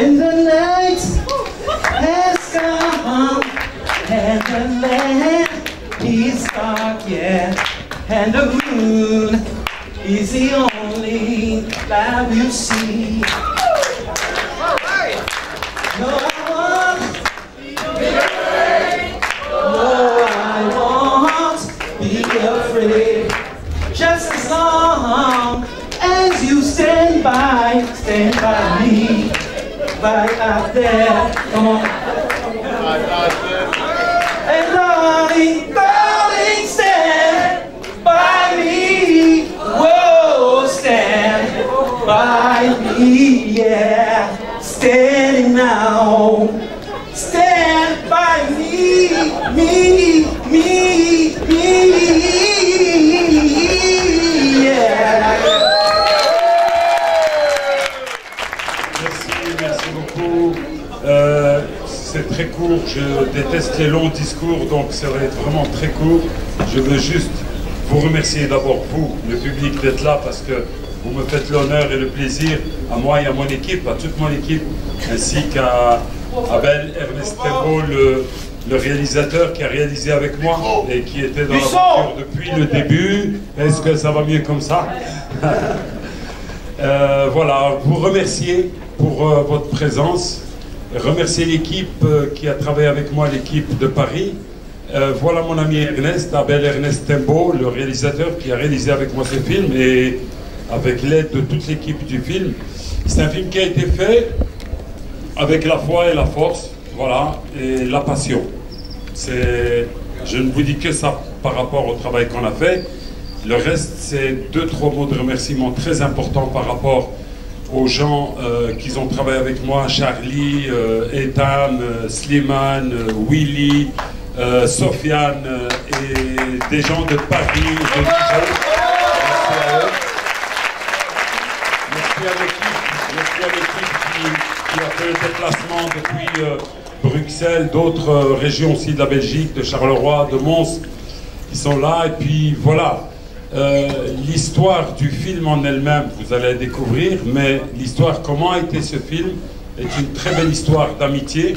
when the night has come and the land is dark, yeah, and the moon is the only light we'll see. No, I won't be afraid. No, I won't be afraid. Just as long as you stand by me, right out there. Come on. And darling, darling, stand by me. Whoa, stand by me, yeah. Standing now. Stand by me, yeah. Merci beaucoup. C'est très court, je déteste les longs discours, donc ça va être vraiment très court. Je veux juste vous remercier d'abord, vous, le public, d'être là, parce que vous me faites l'honneur et le plaisir, à moi et à mon équipe, à toute mon équipe, ainsi qu'à Abel Ernest Tembo, le réalisateur qui a réalisé avec moi et qui était dans l'aventure depuis le début. Est-ce que ça va mieux comme ça? Voilà, vous remercier pour votre présence. Remercier l'équipe qui a travaillé avec moi, l'équipe de Paris. Voilà mon ami Ernest, Abel Ernest Tembo, le réalisateur qui a réalisé avec moi ce film et avec l'aide de toute l'équipe du film. C'est un film qui a été fait avec la foi et la force, voilà, et la passion. Je ne vous dis que ça par rapport au travail qu'on a fait. Le reste, c'est 2-3 mots de remerciement très importants par rapport aux gens qui ont travaillé avec moi, Charlie, Ethan, Slimane, Willy, Sofiane et des gens de Paris, de Dijon. Merci à l'équipe qui a fait le déplacement depuis Bruxelles, d'autres régions aussi de la Belgique, de Charleroi, de Mons, qui sont là. Et puis voilà. L'histoire du film en elle-même, vous allez la découvrir, mais l'histoire, comment a été ce film, est une très belle histoire d'amitié,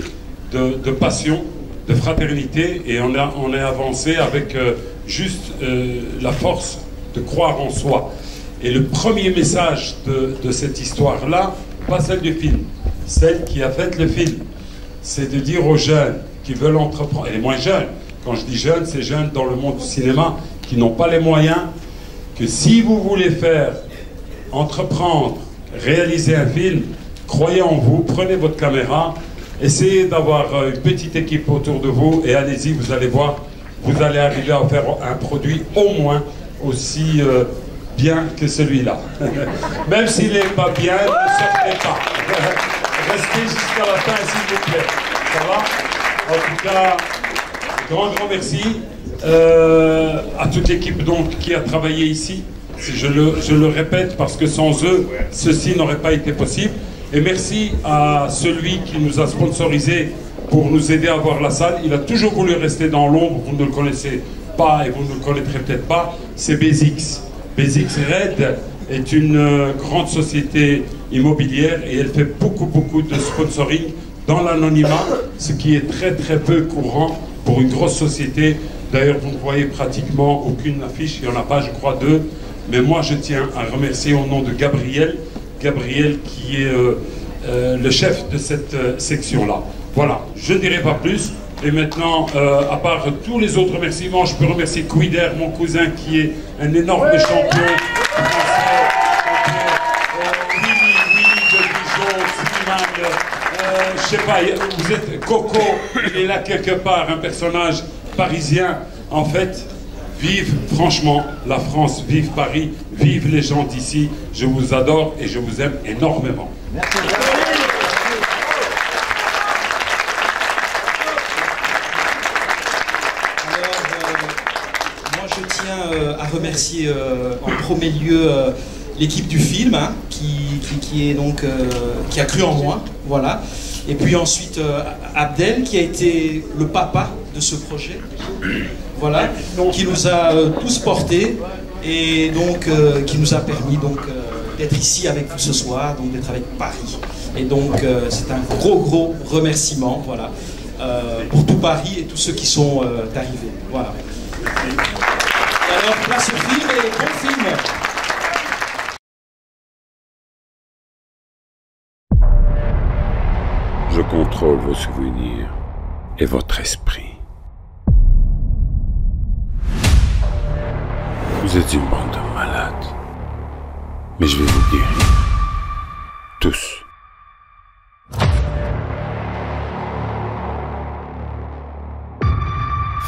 de passion, de fraternité, et on est avancé avec juste la force de croire en soi. Et le premier message de cette histoire-là, pas celle du film, celle qui a fait le film, c'est de dire aux jeunes qui veulent entreprendre, et les moins jeunes, quand je dis jeunes, c'est jeunes dans le monde du cinéma, qui n'ont pas les moyens, que si vous voulez entreprendre, réaliser un film, croyez en vous, prenez votre caméra, essayez d'avoir une petite équipe autour de vous et allez-y, vous allez voir, vous allez arriver à faire un produit au moins aussi bien que celui-là. Même s'il n'est pas bien, ne sortez pas. Restez jusqu'à la fin, s'il vous plaît. Ça va? En tout cas, grand merci. À toute l'équipe donc qui a travaillé ici, je le répète parce que sans eux ceci n'aurait pas été possible, et merci à celui qui nous a sponsorisé pour nous aider à avoir la salle. Il a toujours voulu rester dans l'ombre, vous ne le connaissez pas et vous ne le connaîtrez peut-être pas, c'est BZX. BZX Red est une grande société immobilière et elle fait beaucoup de sponsoring dans l'anonymat, ce qui est très peu courant pour une grosse société. D'ailleurs, vous ne voyez pratiquement aucune affiche, il n'y en a pas, je crois, 2. Mais moi, je tiens à remercier au nom de Gabriel qui est le chef de cette section-là. Voilà, je ne dirai pas plus. Et maintenant, à part tous les autres remerciements, je peux remercier Quider, mon cousin, qui est un énorme champion français. Willy de Dijon, Slimane, je sais pas, vous êtes Coco, il est là quelque part, un personnage parisien. En fait, vive franchement la France, vive Paris, vive les gens d'ici. Je vous adore et je vous aime énormément. Merci. Moi je tiens à remercier en premier lieu l'équipe du film, hein, qui est donc qui a cru en moi, voilà. Et puis ensuite Abdel, qui a été le papa de ce projet, voilà, qui nous a tous portés et donc qui nous a permis donc d'être ici avec vous ce soir, donc d'être avec Paris. Et donc c'est un gros remerciement, voilà, pour tout Paris et tous ceux qui sont arrivés. Voilà. Et alors place au film et bon film. Je contrôle vos souvenirs et votre esprit. Vous êtes une bande de malades. Mais je vais vous guérir. Tous.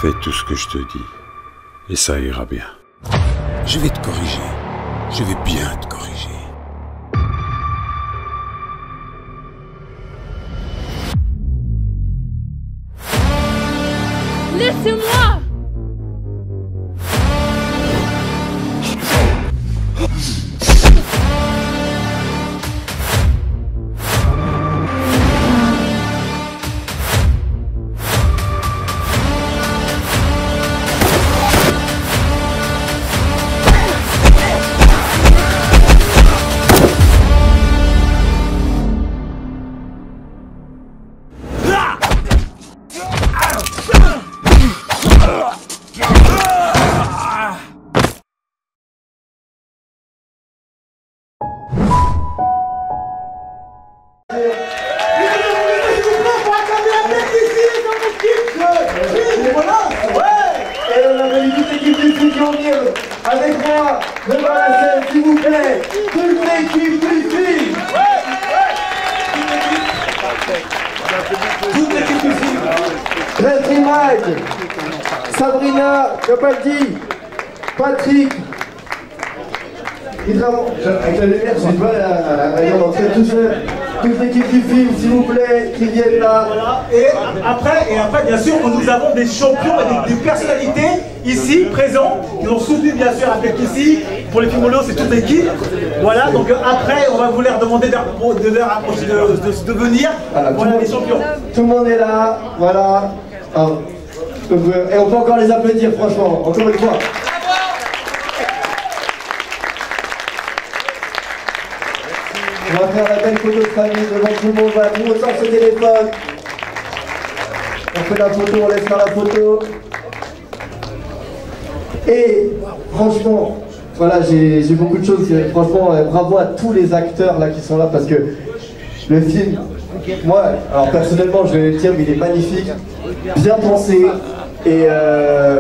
Fais tout ce que je te dis. Et ça ira bien. Je vais te corriger. Je vais bien te corriger. Laissez-moi! Avec moi, devant la scène, s'il vous plaît, toute l'équipe du film. Toute l'équipe du film. Retry Mike, Sabrina Capaldi, Patrick. Avec la lumière, j'ai du mal à lire l'entrée tout seul. Toute l'équipe du film, s'il vous plaît, qui viennent là. Voilà. Et après, bien sûr, nous avons des champions et des personnalités ici, présents, qui ont soutenu bien sûr avec ici. Pour les Filmolos, c'est toute l'équipe. Voilà, donc après, on va vous leur demander de venir. Voilà les champions. Tout le monde est là, voilà. Et on peut encore les applaudir, franchement, encore une fois. On va faire la belle photo de famille devant tout le monde, voilà, tout le monde sort ce téléphone. On fait la photo, on laisse faire la photo. Et franchement, voilà, j'ai beaucoup de choses. Franchement, bravo à tous les acteurs là qui sont là parce que le film, moi, alors personnellement, je vais le dire, mais il est magnifique, bien pensé et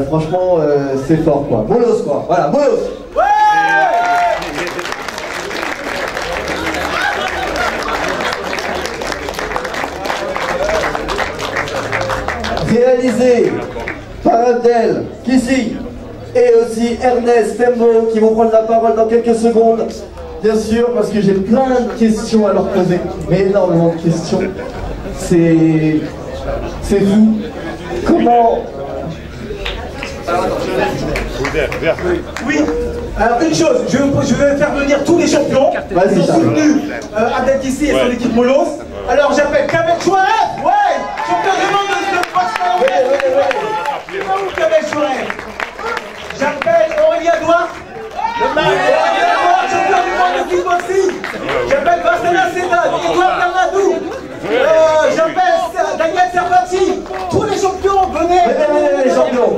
franchement, c'est fort quoi. Bolos quoi, voilà, bolos. Réalisé par Abdel, Kissi et aussi Ernest Tembo qui vont prendre la parole dans quelques secondes. Bien sûr, parce que j'ai plein de questions à leur poser, mais énormément de questions. C'est fou. Comment... Oui, alors une chose, je vais faire venir tous les champions qui ont soutenu Abdel Kissi et son équipe Molos. Alors j'appelle Kamel Chouareb, ouais, champion du monde de boxe thaïlandaise. Qui va où Kamel Chouareb? J'appelle Aurélien Douard, le mari Aurélien Douard, champion du monde de kickboxing. J'appelle Barcelona Sedan, Edouard Bernadou. J'appelle Daniel Servati. Tous les champions, venez. Les champions.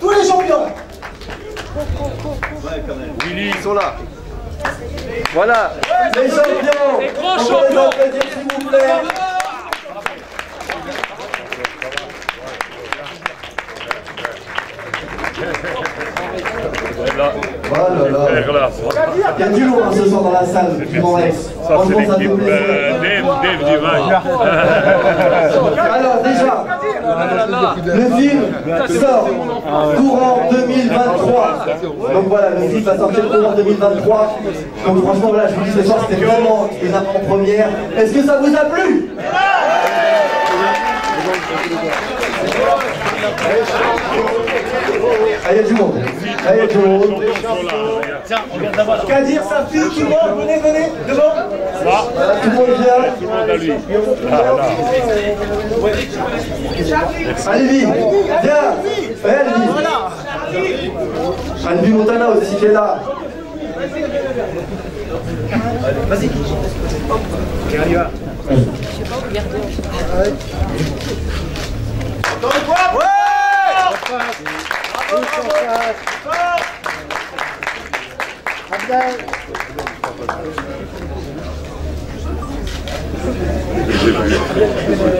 Tous les champions. Ils sont là. Voilà, les champions. Les grands on champions. peut les applaudir, s'il vous plaît. Voilà, là. Il y a du lourd ce soir dans la salle, du Grand Rex. Franchement, ça fait plaisir. Alors déjà, le film sort courant 2023. Donc voilà, le film va sortir courant 2023. Donc franchement, voilà, je vous dis ce soir, c'était vraiment une avant-première. Est-ce que ça vous a plu? Ah, il y a du monde. Ah, il y a du monde. Kadir, sa fille, tout le monde, venez, devant. Voilà, tout le monde vient. Alvi, viens. Alvi Montana aussi qui est là. Vas-y.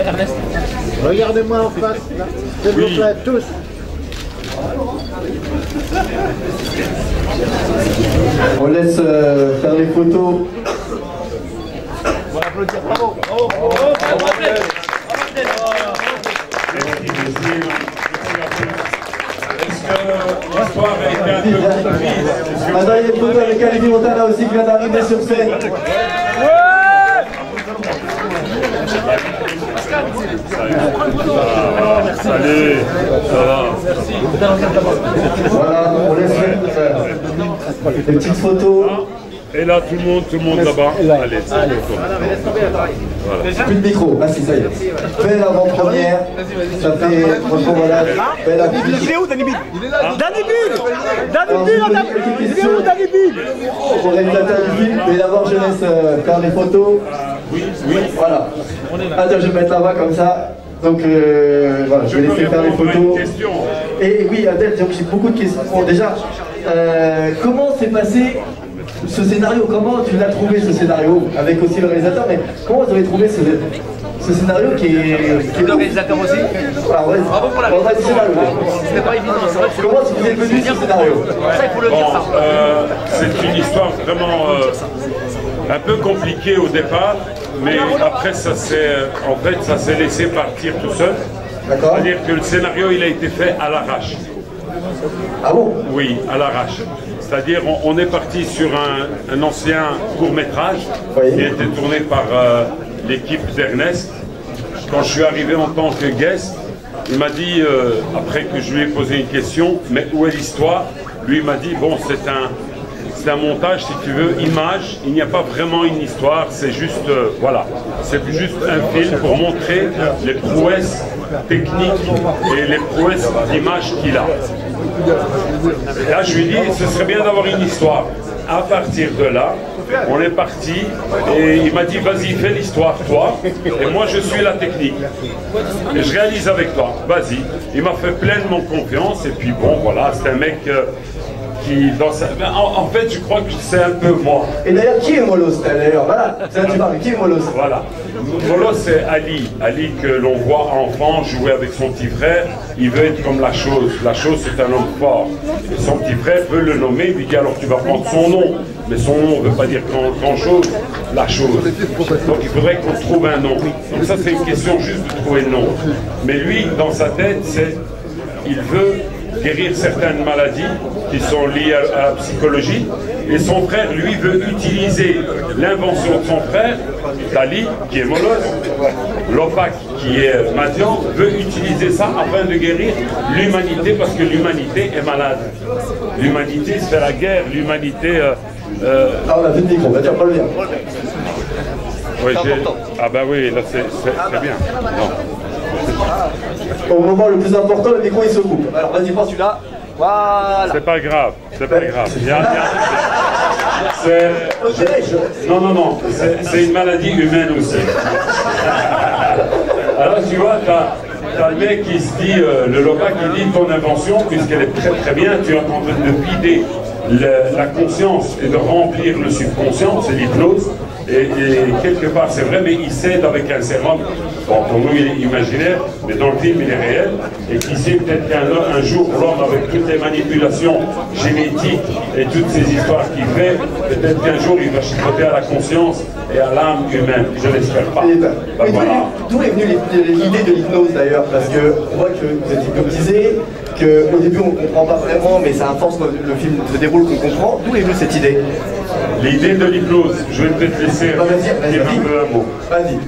Ernest. Regardez-moi en face, là. S'il vous plaît, tous. On laisse faire les photos. On va applaudir, bravo. Maintenant, il y a une photo avec Olivier Montana aussi qui vient d'arriver sur scène. Salut, ça va. Voilà, on laisse des petites photos. Et là, tout le monde là-bas. Allez, voilà. Plus de micro. Ah si, ça y est. Belle avant-première. Ça fait, franchement, voilà, belle affiche. Il est où Danny Bill? Il est là. Danny Bill. Il est où Danny Bill? Au réalisateur du film. Mais d'abord, je laisse faire les photos. Oui. Voilà. Attends, je vais mettre là-bas comme ça. Donc voilà, je vais laisser faire les photos. Et oui, Adèle, donc j'ai beaucoup de questions. Bon, déjà, comment s'est passé ce scénario? Comment tu l'as trouvé ce scénario? Avec aussi le réalisateur, mais comment vous avez trouvé ce scénario qui est Le réalisateur aussi. Alors, ouais, Bravo pour la on va dire scénario. C'était pas évident, c'est vrai. Comment vous êtes venu ce scénario? Ça, il faut le dire, ça. C'est une histoire vraiment un peu compliquée au départ, mais après ça s'est laissé partir tout seul. D'accord. C'est-à-dire que le scénario il a été fait à l'arrache. Ah bon? Oui, à l'arrache. C'est-à-dire on est parti sur un ancien court-métrage Oui. qui a été tourné par l'équipe d'Ernest. Quand je suis arrivé en tant que guest, il m'a dit, après que je lui ai posé une question, mais où est l'histoire? Lui il m'a dit, bon c'est un montage, si tu veux, image, il n'y a pas vraiment une histoire, c'est juste, voilà, c'est juste un film pour montrer les prouesses techniques et les prouesses d'image qu'il a. Et là, je lui ai dit, ce serait bien d'avoir une histoire. À partir de là, on est parti et il m'a dit, vas-y, fais l'histoire, toi, et moi, je suis la technique. Et je réalise avec toi, vas-y. Il m'a fait pleinement confiance et puis bon, voilà, c'est un mec... En fait, je crois que c'est un peu moi. Et d'ailleurs, qui est Molos d'ailleurs? Voilà, ça tu parles, qui est Molos? Voilà. Molos, c'est Ali. Ali que l'on voit enfant jouer avec son petit frère. Il veut être comme la chose. La chose, c'est un homme fort. Et son petit frère veut le nommer. Il lui dit alors tu vas prendre son nom. Mais son nom ne veut pas dire grand-chose. La chose. Donc il faudrait qu'on trouve un nom. Donc ça, c'est une question juste de trouver le nom. Mais lui, dans sa tête, il veut guérir certaines maladies qui sont liées à la psychologie, et son frère, lui, veut utiliser l'invention de son frère, Dali, qui est Molos, Lopak, qui est Madian, veut utiliser ça afin de guérir l'humanité, parce que l'humanité est malade. L'humanité se fait la guerre, l'humanité... Ah, on a fait le micro, on va dire pas le bien. Oui, ah bah oui, là c'est bien. Non. Au moment le plus important, le micro il se coupe. Alors vas-y, prends celui-là. Voilà. C'est pas grave, c'est pas grave. Non, c'est une maladie humaine aussi. Alors tu vois, t'as le mec qui se dit, le Lopak qui dit ton invention, puisqu'elle est très très bien, tu es en train de vider la conscience et de remplir le subconscient, c'est l'hypnose. Et quelque part c'est vrai, mais il s'aide avec un sérum. Bon, pour nous il est imaginaire, mais dans le film il est réel. Et qui sait, peut-être qu'un jour l'homme, avec toutes les manipulations génétiques et toutes ces histoires qu'il fait, peut-être qu'un jour il va chicoter à la conscience et à l'âme humaine. Je l'espère pas. D'où est venue l'idée de l'hypnose d'ailleurs? Parce qu'on voit que vous êtes hypnotisé, qu'au début on ne comprend pas vraiment, mais c'est à force que le film se déroule qu'on comprend. D'où est venue cette idée? L'idée de l'hypnose, je vais peut-être laisser dire un mot. Vas-y.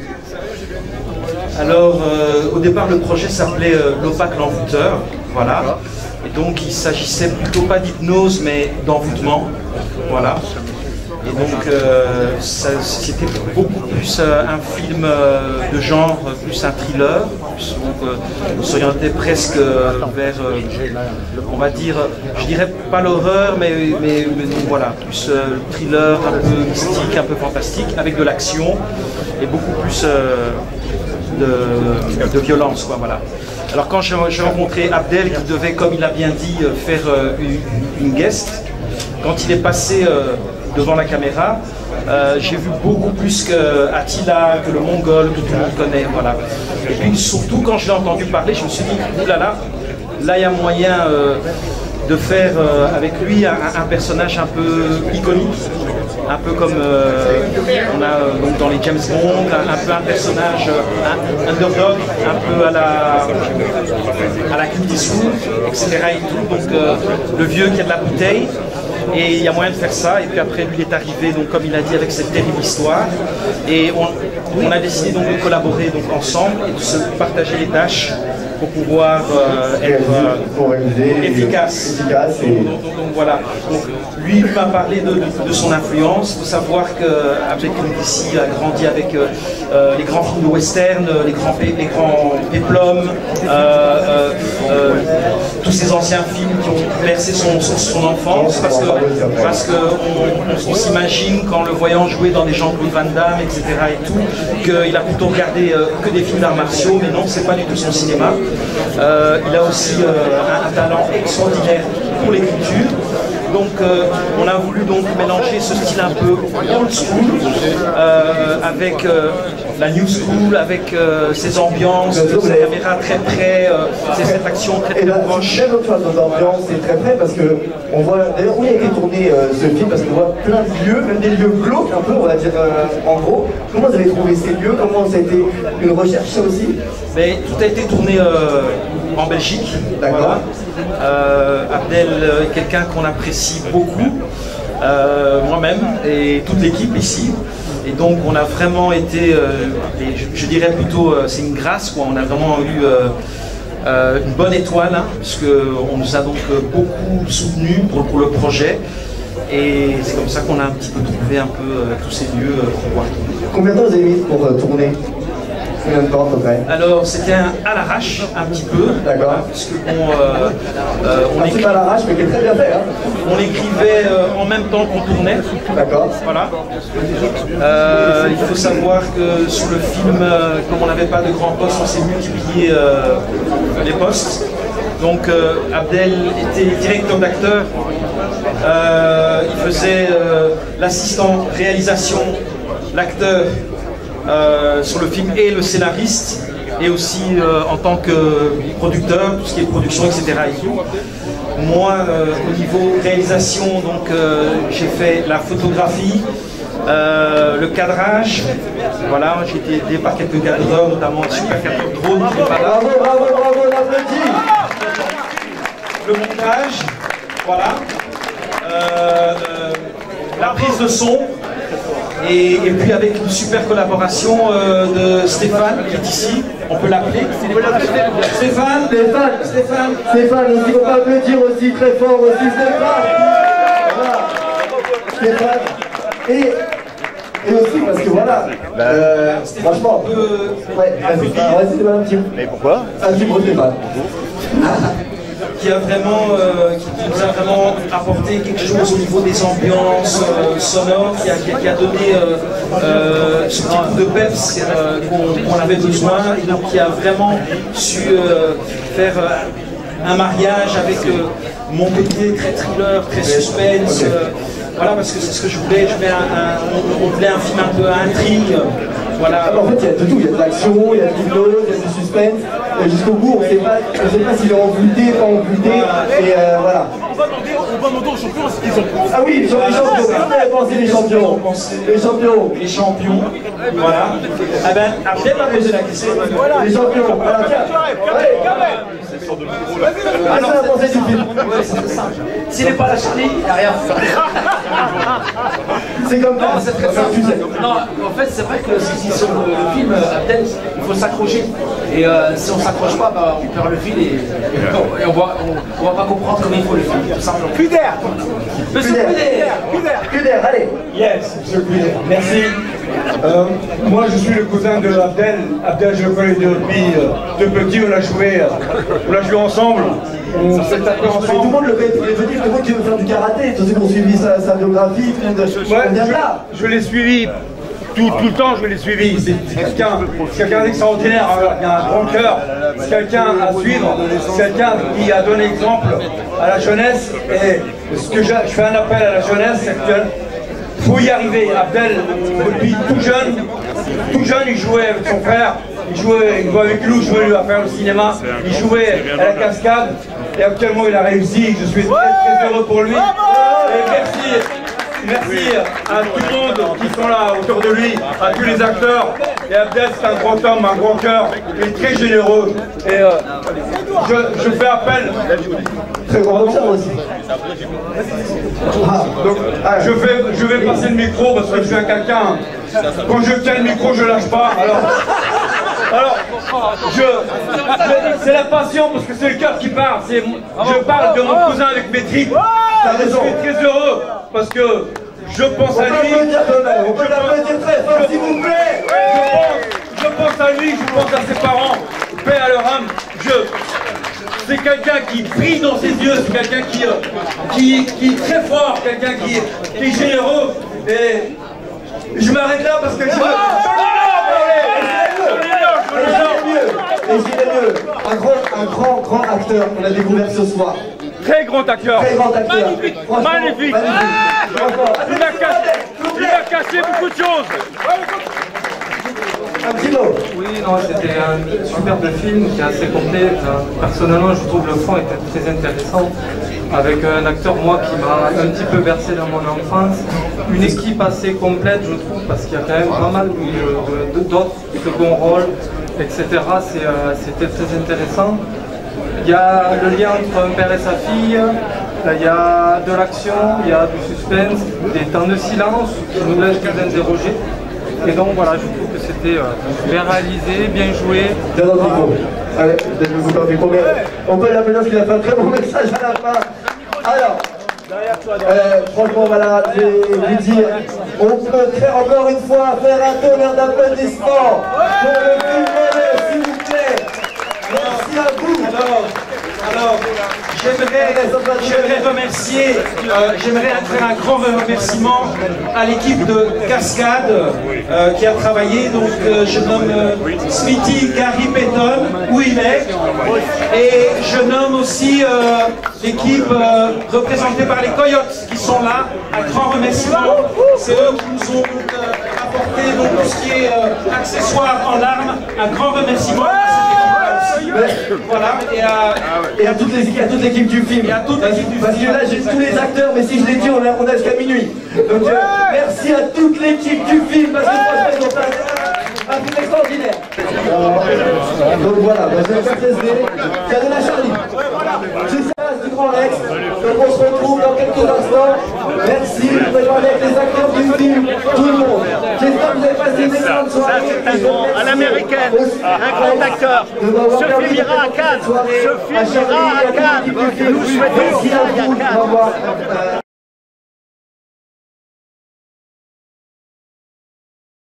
Alors, au départ, le projet s'appelait Lopak l'envoûteur, voilà. Et donc, il s'agissait plutôt pas d'hypnose, mais d'envoûtement, voilà. Et donc, c'était beaucoup plus un film de genre, plus un thriller, plus s'orienter presque vers, on va dire, je dirais pas l'horreur, mais voilà, plus thriller, un peu mystique, un peu fantastique, avec de l'action et beaucoup plus de violence, quoi, voilà. Alors quand j'ai rencontré Abdel, qui devait, comme il a bien dit, faire une guest, quand il est passé devant la caméra, j'ai vu beaucoup plus que Attila, que le Mongol, que tout le monde connaît, voilà. Et puis surtout quand je l'ai entendu parler, je me suis dit, oulala, là il y a moyen de faire avec lui un personnage un peu iconique, un peu comme on a donc dans les James Bond, un peu un personnage underdog, un peu à la Clint Eastwood, etc. et tout. Donc le vieux qui a de la bouteille. Et il y a moyen de faire ça, et puis après lui il est arrivé, donc comme il a dit, avec cette terrible histoire, et on a décidé donc de collaborer donc ensemble et de se partager les tâches pour pouvoir être efficace. Donc voilà. Donc, lui m'a parlé de son influence. Il faut savoir qu'Abdel Kounissi a grandi avec les grands films de western, les grands péplums, tous ces anciens films qui ont bercé son enfance, parce qu'on s'imagine qu'en le voyant jouer dans des Jean-Claude Van Damme, etc. et tout, qu'il a plutôt regardé que des films d'arts martiaux, mais non, c'est pas du tout son cinéma. Il a aussi un talent extraordinaire pour l'écriture. Donc on a voulu donc mélanger ce style un peu old school avec la new school, avec ces ambiances, cette caméra très près, cette action très proche. J'aime notre chose d'ambiance, c'est très près parce que on voit, d'ailleurs où il a été tourné ce film, parce qu'on voit plein de lieux, même des lieux glauques un peu, on va dire en gros. Comment vous avez trouvé ces lieux? Comment ça a été une recherche ça aussi? Mais tout a été tourné en Belgique. Voilà. Abdel est quelqu'un qu'on apprécie beaucoup, moi-même et toute l'équipe ici. Et donc on a vraiment été, je dirais plutôt, c'est une grâce, quoi. On a vraiment eu une bonne étoile, hein, puisqu'on nous a donc beaucoup soutenus pour le projet. Et c'est comme ça qu'on a un petit peu trouvé un peu tous ces lieux pour pouvoir tourner. Combien de temps vous avez mis pour tourner? Combien de temps à peu près? Alors c'était à l'arrache un petit peu. D'accord. Parce qu'on écrivait à l'arrache, mais qui est très bien fait. Hein. On écrivait en même temps qu'on tournait. D'accord. Voilà. Il faut savoir que sur le film, comme on n'avait pas de grands postes, on s'est multiplié les postes. Donc Abdel était directeur d'acteur. Il faisait l'assistant réalisation, l'acteur sur le film et le scénariste, et aussi en tant que producteur, tout ce qui est production, etc. Et tout. Moi, au niveau réalisation, donc j'ai fait la photographie, le cadrage. Voilà, j'ai été aidé par quelques cadreurs, notamment un super cadreur drone qui n'est pas là. Bravo, bravo, bravo, on applaudit. Le montage, voilà. La prise de son. Et puis avec une super collaboration de Stéphane qui est ici, on peut l'appeler. Stéphane, on ne peut pas applaudir aussi très fort aussi Stéphane. Voilà. Stéphane. Et aussi parce que voilà, franchement, ouais, vas-y, un petit. Mais pourquoi? Un petit mot Stéphane. Qui nous a vraiment apporté quelque chose au niveau des ambiances sonores, qui a donné ce petit coup de peps qu'on avait besoin, et donc qui a vraiment su faire un mariage avec mon côté très thriller, très suspense. Voilà, parce que c'est ce que je voulais. On voulait un film un peu à intrigue. Voilà. En fait, il y a de tout. Il y a de l'action, il y a de l'hypnose, il y a du suspense. Et jusqu'au bout, on ne sait pas s'il est embouté, pas embouté. Et voilà. On va demander aux champions ce qu'ils ont pensé. Ah oui, les champions. Qu'est-ce qu'on avait pensé des champions? Les champions. Voilà. Ah ben, Abdel m'a posé la question. Les champions. Alors tiens. Qu'est-ce qu'on a pensé du film? S'il n'est pas la Charlie, il n'y a rien. C'est comme ça. Non, en fait, c'est vrai que sur le film Abdel, il faut s'accrocher. Et si on ne s'accroche pas, bah, on perd le fil et on va pas comprendre comment il faut le film, tout simplement. Puder. Monsieur Puder. Puder, allez. Yes, monsieur Puder. Merci. Moi, je suis le cousin de Abdel. Abdel, je le connais depuis petit. On a joué ensemble. On s'est tapé ensemble. Tout le monde le veut dire, tout le monde qui veut faire du karaté. Tous ceux qui ont suivi sa biographie, tout le monde vient de là. Je l'ai suivi. Tout le temps, je l'ai suivi. C'est quelqu'un d'extraordinaire, il a un grand cœur, c'est quelqu'un à suivre, c'est quelqu'un qui a donné exemple à la jeunesse. Et ce que je fais un appel à la jeunesse, c'est qu'il faut y arriver. Abdel, depuis tout jeune, il jouait avec son frère, il jouait avec nous, il jouait à faire le cinéma, il jouait à la cascade, et actuellement il a réussi. Je suis très heureux pour lui. Et merci à tout le monde qui sont là autour de lui, à tous les acteurs. Et Abdel, c'est un grand homme, un grand cœur, il est très généreux. Et je fais appel. Très grand boxeur aussi. Donc, je vais passer le micro parce que je suis un quelqu'un. Quand je tiens le micro, je lâche pas. Alors, c'est la passion parce que c'est le cœur qui parle. Je parle de mon cousin avec mes tripes. Je suis très heureux parce que je pense à lui. On peut l'applaudir très fort, s'il vous plaît. Je pense à lui, je pense à ses parents. Paix à leur âme. C'est quelqu'un qui brille dans ses yeux, c'est quelqu'un qui est très fort, quelqu'un qui est généreux. Et je m'arrête là parce que je veux. Et j'irai mieux. Un grand acteur qu'on a découvert ce soir. Très grand acteur. Très grand acteur. Magnifique. Il a caché beaucoup de choses. Un petit mot. Oui, non, c'était un superbe film qui est assez complet. Personnellement, je trouve le fond était très intéressant. Avec un acteur, moi, qui m'a un petit peu bercé dans mon enfance. Une équipe assez complète, je trouve, parce qu'il y a quand même pas mal d'autres seconds rôles, etc. C'était très intéressant. Il y a le lien entre un père et sa fille, il y a de l'action, il y a du suspense, des temps de silence qui nous laissent nous interroger. Et donc voilà, je trouve que c'était bien réalisé, bien joué. Bien dans le micro. Allez, peut-être que vous parlez trop bien. On peut l'appeler parce qu'il a fait un très bon message à la fin. Alors, franchement, voilà, je vais vous dire, on peut encore une fois faire un tonnerre d'applaudissements pour le film, s'il vous plaît. Merci à vous. Alors, j'aimerais remercier, j'aimerais faire un grand remerciement à l'équipe de Cascade qui a travaillé. Donc, je nomme Smithy, Gary Payton, où il est. Et je nomme aussi l'équipe représentée par les Coyotes qui sont là. Un grand remerciement. C'est eux qui nous ont apporté donc, tout ce qui est accessoires en larmes. Un grand remerciement. Voilà, et à toute l'équipe du film. Parce que là j'ai tous les acteurs, mais si je les dis, on a jusqu'à minuit. Donc merci à toute l'équipe du film, parce que franchement ils ont fait un film extraordinaire. Donc voilà, je vais faire tester. Cadeau la Charlie. Je suis du Grand Rex. Donc on se retrouve dans quelques instants. Merci, vous pouvez parler avec les acteurs du film, tout le monde. J'espère que vous avez passé une excellente soirée. À l'américaine, un grand acteur. Ce film ira à Cannes. Ce film ira à Cannes. Nous souhaitons qu'il aille à Cannes.